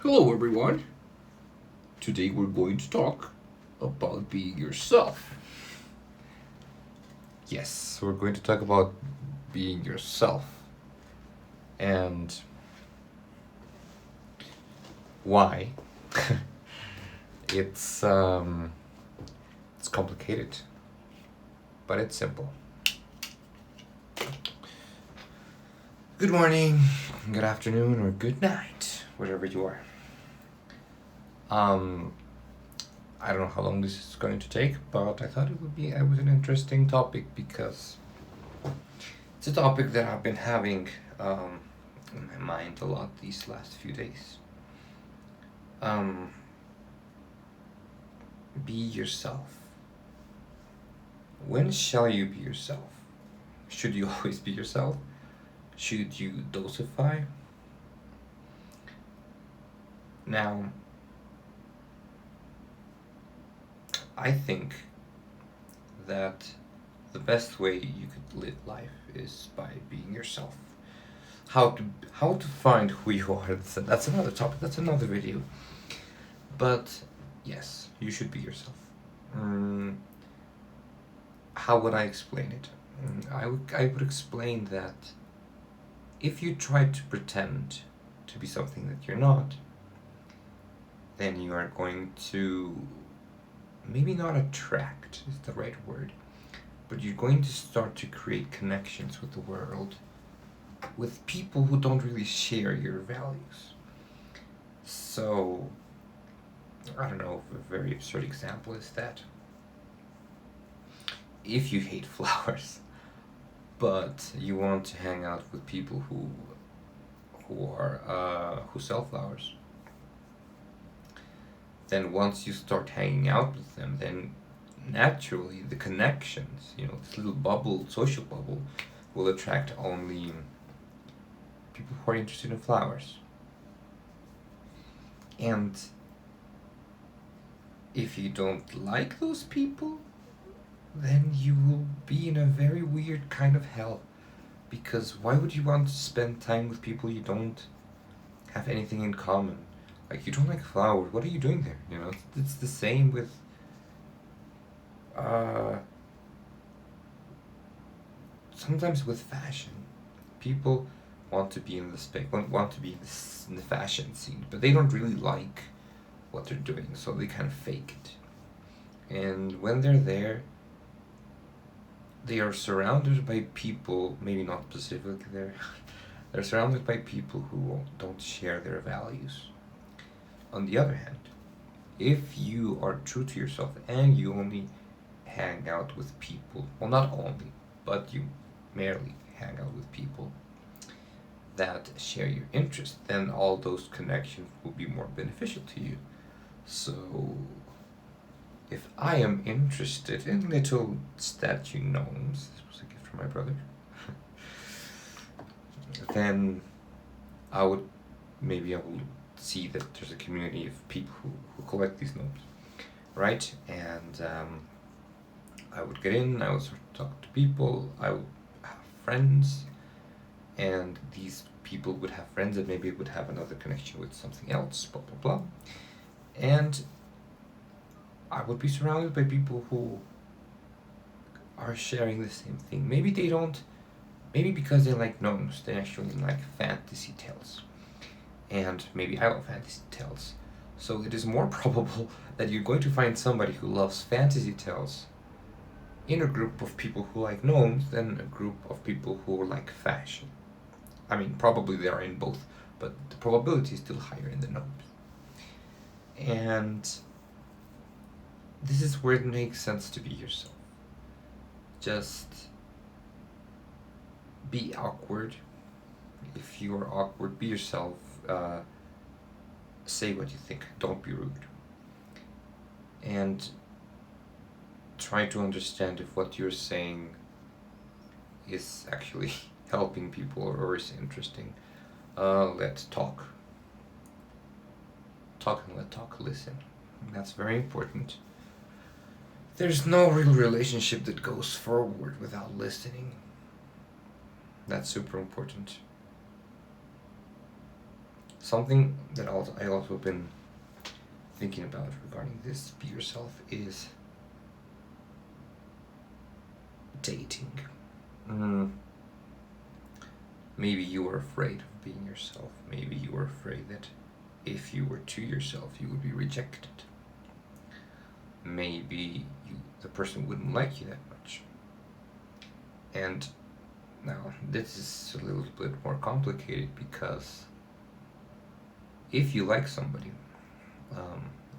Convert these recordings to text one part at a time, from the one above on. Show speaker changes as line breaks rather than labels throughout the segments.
Hello, everyone. Today we're going to talk about being yourself.
Yes, we're going to talk about being yourself and why. it's um it's complicated, but it's simple. Good morning, good afternoon, or good night, wherever you are. Um I don't know how long this is going to take, but I thought it was an interesting topic because it's a topic that I've been having in my mind a lot these last few days. Um, be yourself. When shall you be yourself? Should you always be yourself? Should you dosify? Now, I think that the best way you could live life is by being yourself. How to how to find who you are? That's another topic. That's another video. But yes, you should be yourself. Mm, how would I explain it? I would explain that if you try to pretend to be something that you're not, then you are going to maybe not attract is the right word, but you're going to start to create connections with the world with people who don't really share your values. So, I don't know, a very absurd example is that if you hate flowers, but you want to hang out with people who sell flowers, then once you start hanging out with them, then naturally the connections, this little bubble, social bubble, will attract only people who are interested in flowers. And if you don't like those people, then you will be in a very weird kind of hell. Because why would you want to spend time with people you don't have anything in common? Like, you don't like flowers, what are you doing there? It's the same with uh, sometimes with fashion. People want to be in the want to be in the fashion scene, but they don't really like what they're doing, so they kind of fake it. And when they're there, they are surrounded by people, maybe not specifically there, they're surrounded by people who don't share their values. On the other hand, if you are true to yourself and you only hang out with people, well, not only, but you merely hang out with people that share your interest, then all those connections will be more beneficial to you. So, if I am interested in little statue gnomes, this was a gift from my brother, then I would maybe I will see that there's a community of people who collect these gnomes, right? And I would get in, I would start to talk to people, I would have friends, and these people would have friends that maybe would have another connection with something else, blah blah blah. And I would be surrounded by people who are sharing the same thing. Maybe they don't, maybe because they like gnomes, they actually like fantasy tales. And maybe I love fantasy tales. So it is more probable that you're going to find somebody who loves fantasy tales in a group of people who like gnomes than a group of people who like fashion. I mean, probably they are in both, but the probability is still higher in the gnomes. And this is where it makes sense to be yourself. Just be awkward. If you are awkward, be yourself. Say what you think. Don't be rude. And try to understand if what you're saying is actually helping people or is interesting. Let's talk. Talk and let talk listen. That's very important. There's no real relationship that goes forward without listening. That's super important. something that I also been thinking about regarding this be yourself is dating. Mm, maybe you were afraid of being yourself. Maybe you were afraid that if you were to yourself, you would be rejected. Maybe the person wouldn't like you that much. And now, this is a little bit more complicated because if you like somebody,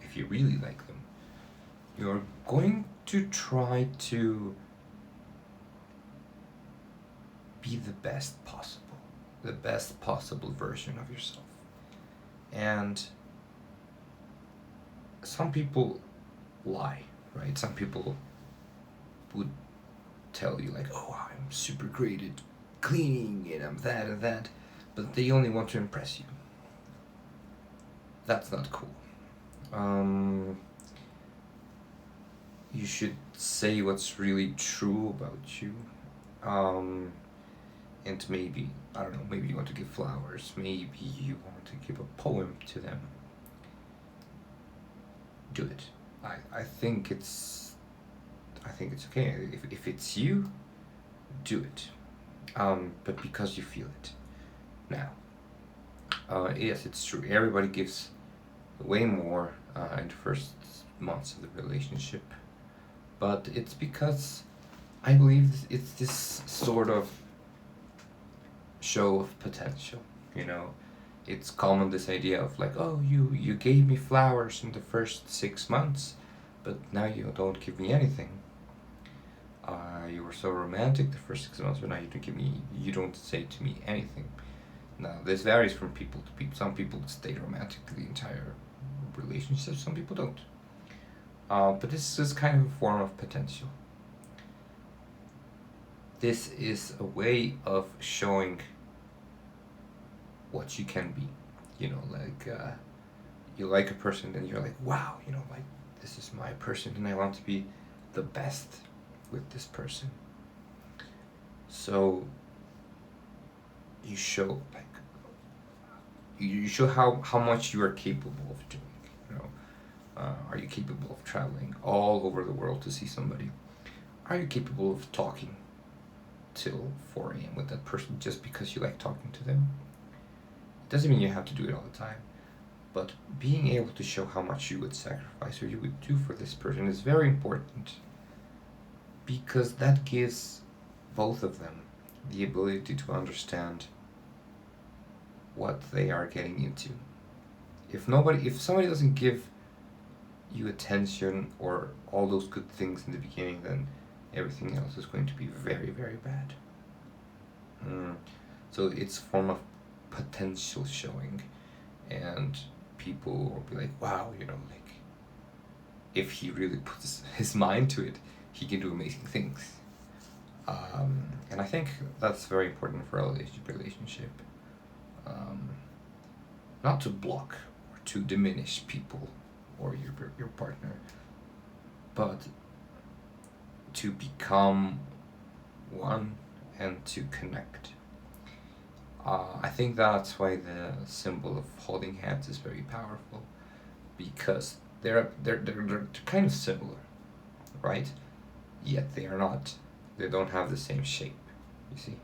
if you really like them, you're going to try to be the best possible version of yourself. And some people lie, right? Some people would tell you, like, oh, I'm super great at cleaning and I'm that and that, but they only want to impress you. That's not cool. You should say what's really true about you. And maybe, I don't know, maybe you want to give flowers, maybe you want to give a poem to them. Do it. I think it's okay. If it's you, do it. But because you feel it. Now, yes, it's true. Everybody gives way more in the first months of the relationship. But it's because I believe it's this sort of show of potential. It's common, this idea of like, oh, you gave me flowers in the first 6 months, but now you don't give me anything. You were so romantic the first 6 months, but now you don't say to me anything. Now, this varies from people to people. Some people stay romantic the entire relationship, some people don't. But this is kind of a form of potential. This is a way of showing what you can be. Like, you like a person, and you're like, wow, like, this is my person, and I want to be the best with this person. So you show, like, you show how much you are capable of doing. Are you capable of traveling all over the world to see somebody? Are you capable of talking till 4 a.m. with that person just because you like talking to them? It doesn't mean you have to do it all the time, but being able to show how much you would sacrifice or you would do for this person is very important, because that gives both of them the ability to understand what they are getting into. If somebody doesn't give you attention or all those good things in the beginning, then everything else is going to be very, very bad. So it's a form of potential showing, and people will be like, wow, like, if he really puts his mind to it, he can do amazing things. And I think that's very important for a relationship. Not to block or to diminish people or your partner, but to become one and to connect. I think that's why the symbol of holding hands is very powerful, because they're kind of similar, right? Yet they are not. They don't have the same shape. You see?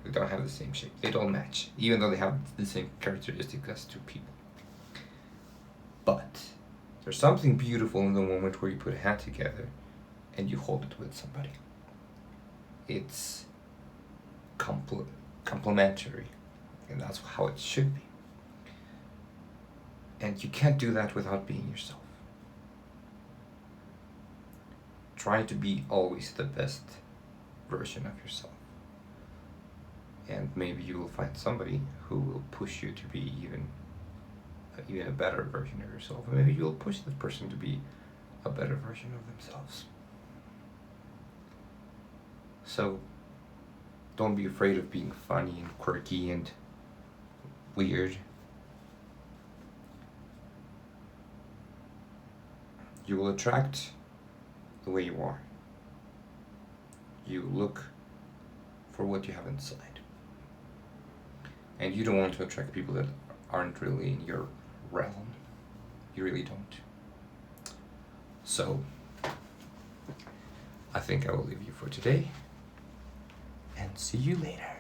They don't have the same shape. They don't match, even though they have the same characteristics as two people. But there's something beautiful in the moment where you put a hand together and you hold it with somebody. It's complementary, and that's how it should be. And you can't do that without being yourself. Try to be always the best version of yourself. And maybe you will find somebody who will push you to be even a better version of yourself. And maybe you will push that person to be a better version of themselves. So don't be afraid of being funny and quirky and weird. You will attract the way you are. You look for what you have inside. And you don't want to attract people that aren't really in your realm. You really don't. So, I think I will leave you for today. And see you later.